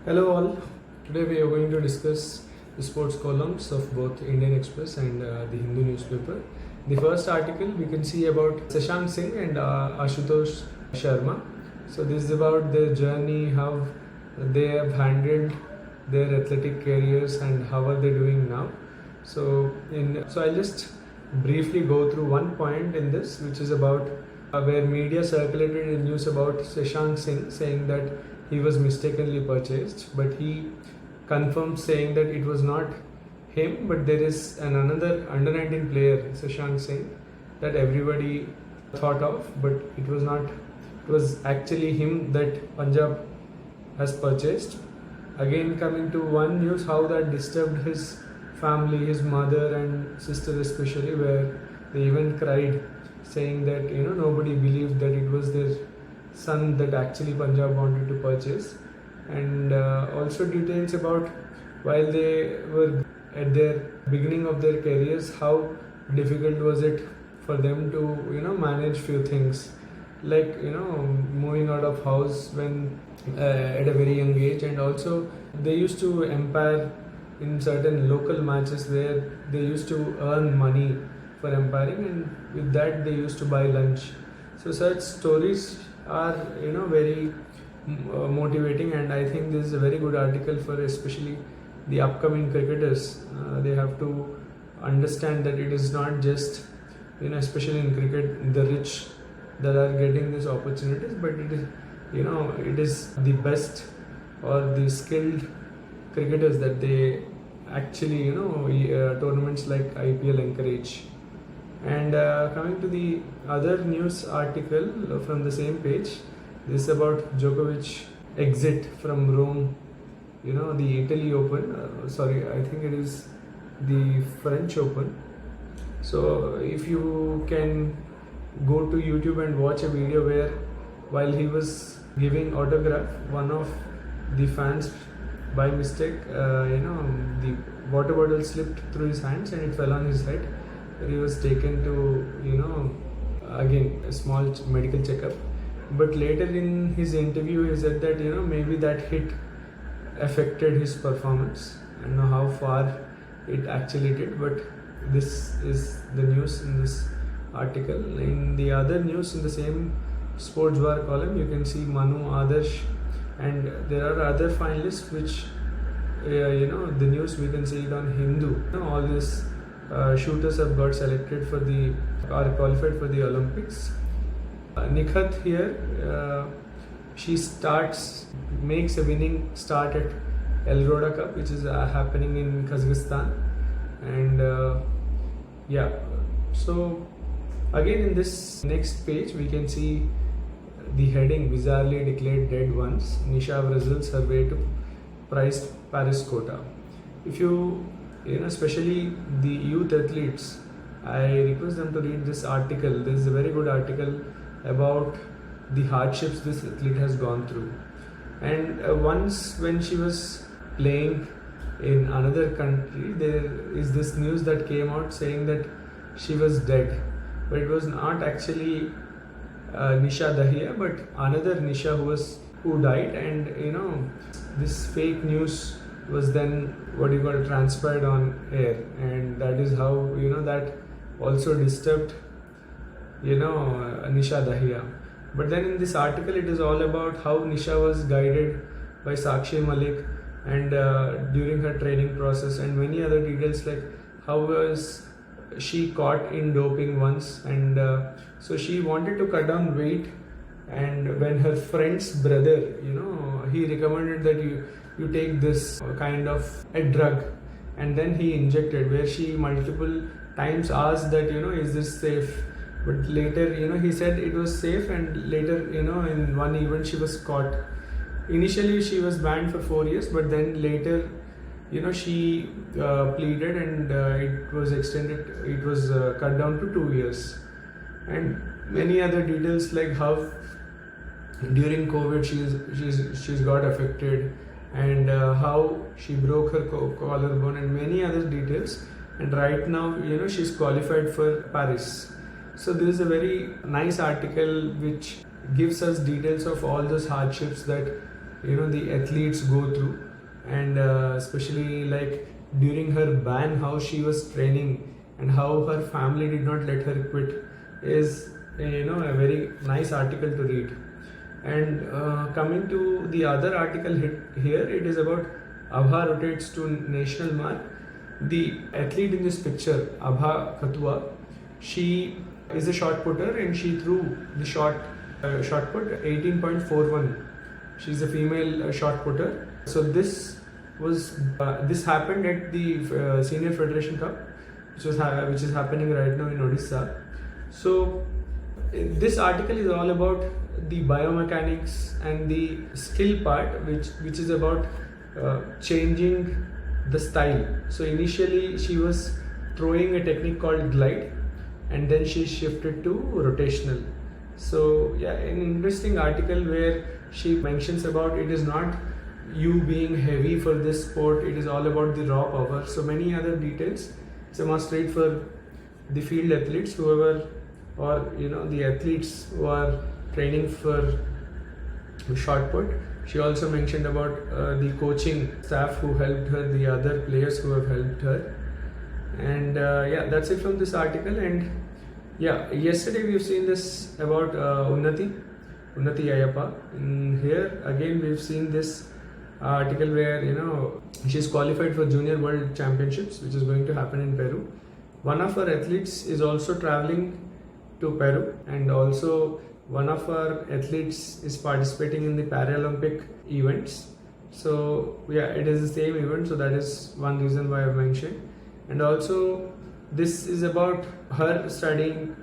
Hello all. Today we are going to discuss the sports columns of both Indian Express and the Hindu newspaper. The first article we can see about Shashank Singh and Ashutosh Sharma. So this is about their journey, how they have handled their athletic careers and how are they doing now. So I'll just briefly go through one point in this, which is about where media circulated in news about Shashank Singh saying that he was mistakenly purchased, but he confirmed saying that it was not him, but there is another under 19 player, Shashank Singh, that everybody thought of, but it was not. It was actually him that Punjab has purchased. Again, coming to one news, how that disturbed his family, his mother and sister especially, where they even cried, saying that nobody believed that it was their son that actually Punjab wanted to purchase, and also details about while they were at their beginning of their careers, how difficult was it for them to manage few things like moving out of house when at a very young age, and also they used to umpire in certain local matches where they used to earn money for umpiring, and with that they used to buy lunch. So such stories are very motivating, and I think this is a very good article for especially the upcoming cricketers. They have to understand that it is not just especially in cricket the rich that are getting these opportunities, but it is it is the best or the skilled cricketers that they actually tournaments like IPL encourage. And coming to the other news article from the same page, this is about Djokovic exit from Rome, the Italy Open. I think it is the French Open. So if you can go to YouTube and watch a video where while he was giving autograph, one of the fans by mistake, the water bottle slipped through his hands and it fell on his head. He was taken to again a small medical checkup, but later in his interview he said that maybe that hit affected his performance. I don't know how far it actually did, but this is the news in this article. In the other news in the same sports bar column, you can see Manu, Adarsh, and there are other finalists which the news we can see it on Hindu. All these shooters have got selected for are qualified for the Olympics. Nikhat here, she makes a winning start at Elroda Cup, which is happening in Kazakhstan, and so again in this next page we can see the heading bizarrely declared dead once. Nisha wrestles her way to prized Paris quota. If you especially the youth athletes, I request them to read this article. This is a very good article about the hardships this athlete has gone through. And once when she was playing in another country, there is this news that came out saying that she was dead, but it was not actually Nisha Dahiya, but another Nisha who died, and this fake news was then transpired on air, and that is how that also disturbed Nisha Dahiya. But then in this article it is all about how Nisha was guided by Sakshi Malik and during her training process, and many other details like how was she caught in doping once, and so she wanted to cut down weight, and when her friend's brother he recommended that you take this kind of a drug, and then he injected, where she multiple times asked that is this safe, but later he said it was safe, and later in one event she was caught. Initially she was banned for 4 years, but then later she pleaded, and it was extended, it was cut down to 2 years, and many other details like how during COVID she's got affected, and how she broke her collarbone, and many other details. And right now she's qualified for Paris. So this is a very nice article which gives us details of all those hardships that the athletes go through, and especially like during her ban, how she was training and how her family did not let her quit is a very nice article to read. And coming to the other article here, it is about Abha rotates to national mark. The athlete in this picture, Abha Katua, she is a shot putter and she threw the shot put 18.41. She's a female shot putter. So this happened at the Senior Federation Cup, which is happening right now in Odisha. So this article is all about the biomechanics and the skill part, which is about changing the style. So initially she was throwing a technique called glide, and then she shifted to rotational. So yeah, an interesting article where she mentions about it is not you being heavy for this sport, it is all about the raw power. So many other details. It's a must read for the field athletes, whoever, or the athletes who are training for shot put. She also mentioned about the coaching staff who helped her, the other players who have helped her. And yeah, that's it from this article. And yeah, yesterday we've seen this about Unnati Ayappa. In here again we've seen this article where she's qualified for Junior World Championships, which is going to happen in Peru. One of her athletes is also traveling to Peru, and also one of our athletes is participating in the Paralympic events. So yeah, it is the same event, so that is one reason why I've mentioned. And also this is about her studying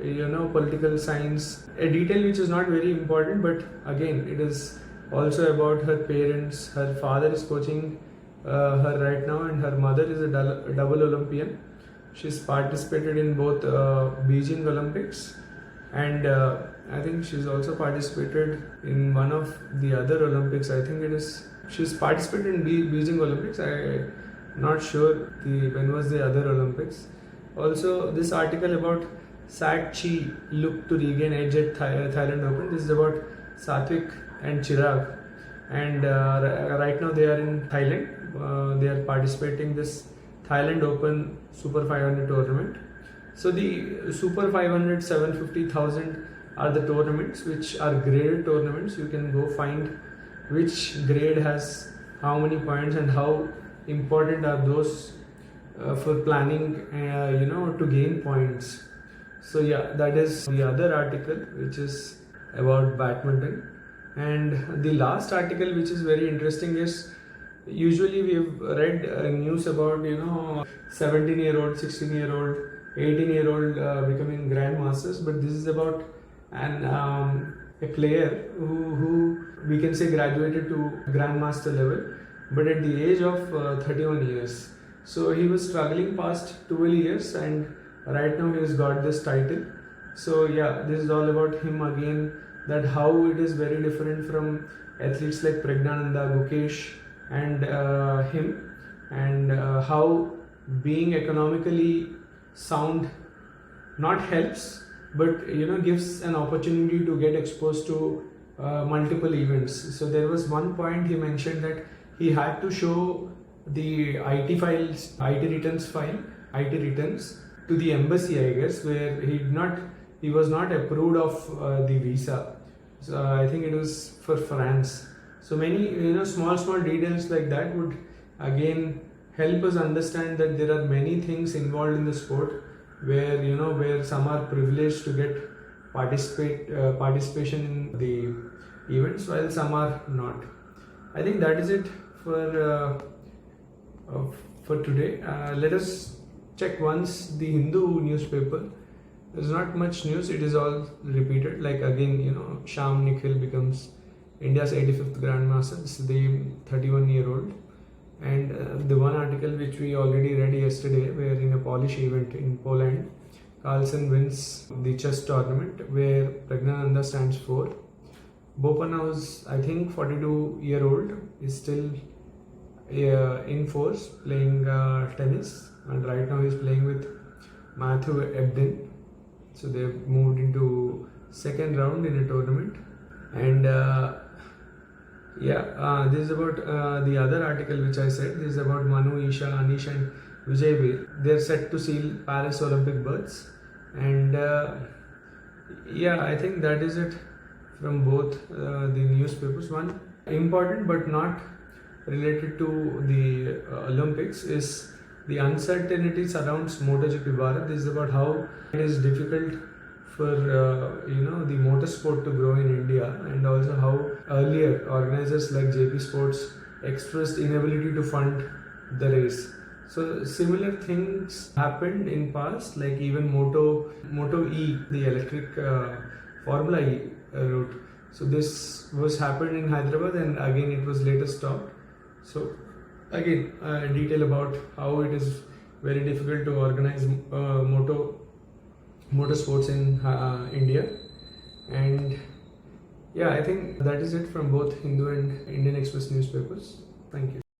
political science, a detail which is not very important, but again it is also about her parents. Her father is coaching her right now, and her mother is a double Olympian. She's participated in both Beijing Olympics, and I think she's also participated in one of the other Olympics. I think she's participated in Beijing Olympics. I'm not sure when was the other Olympics. Also, this article about Sat Chi look to regain edge at Thailand Open. This is about Satvik and Chirag, and right now they are in Thailand. They are participating this Thailand Open Super 500 tournament. So the Super 500, 750,000 are the tournaments which are graded tournaments. You can go find which grade has how many points and how important are those for planning to gain points. So yeah, that is the other article which is about badminton. And the last article which is very interesting is, usually we've read news about 17-year-old, 16-year-old, 18-year-old becoming grandmasters, but this is about a player who we can say graduated to grandmaster level, but at the age of 31 years. So he was struggling past 12 years, and right now he has got this title. So yeah, this is all about him again, that how it is very different from athletes like Praggnanandhaa, Gukesh and him, and how being economically sound not helps, but gives an opportunity to get exposed to multiple events. So there was one point he mentioned that he had to show the IT returns to the embassy, I guess, where he was not approved of the visa. So I think it was for France. So many small details like that would again help us understand that there are many things involved in the sport where where some are privileged to get participation in the events while some are not. I think that is it for today. Let us check once the Hindu newspaper. There's not much news, it is all repeated. Like again, Sham Nikhil becomes India's 85th Grandmaster. This is the 31-year-old. And the one article which we already read yesterday, where in a Polish event in Poland, Carlsen wins the chess tournament where Praggnanandhaa stands 4. Bopanna, who's I think 42-year-old, is still in force playing tennis, and right now he's playing with Matthew Ebden. So they've moved into second round in a tournament, and Yeah, this is about the other article which I said. This is about Manu, Isha, Anish, and Vijay Veer. They're set to seal Paris Olympic berths, and yeah, I think that is it from both the newspapers. One important but not related to the Olympics is the uncertainty surrounds MotoGP Bharat. This is about how it is difficult for the motorsport to grow in India, and also how earlier organizers like JP Sports expressed inability to fund the race. So similar things happened in past, like even Moto E, the electric Formula E route. So this was happened in Hyderabad, and again it was later stopped. So again, detail about how it is very difficult to organize motorsports in India. And yeah, I think that is it from both Hindu and Indian Express newspapers. Thank you.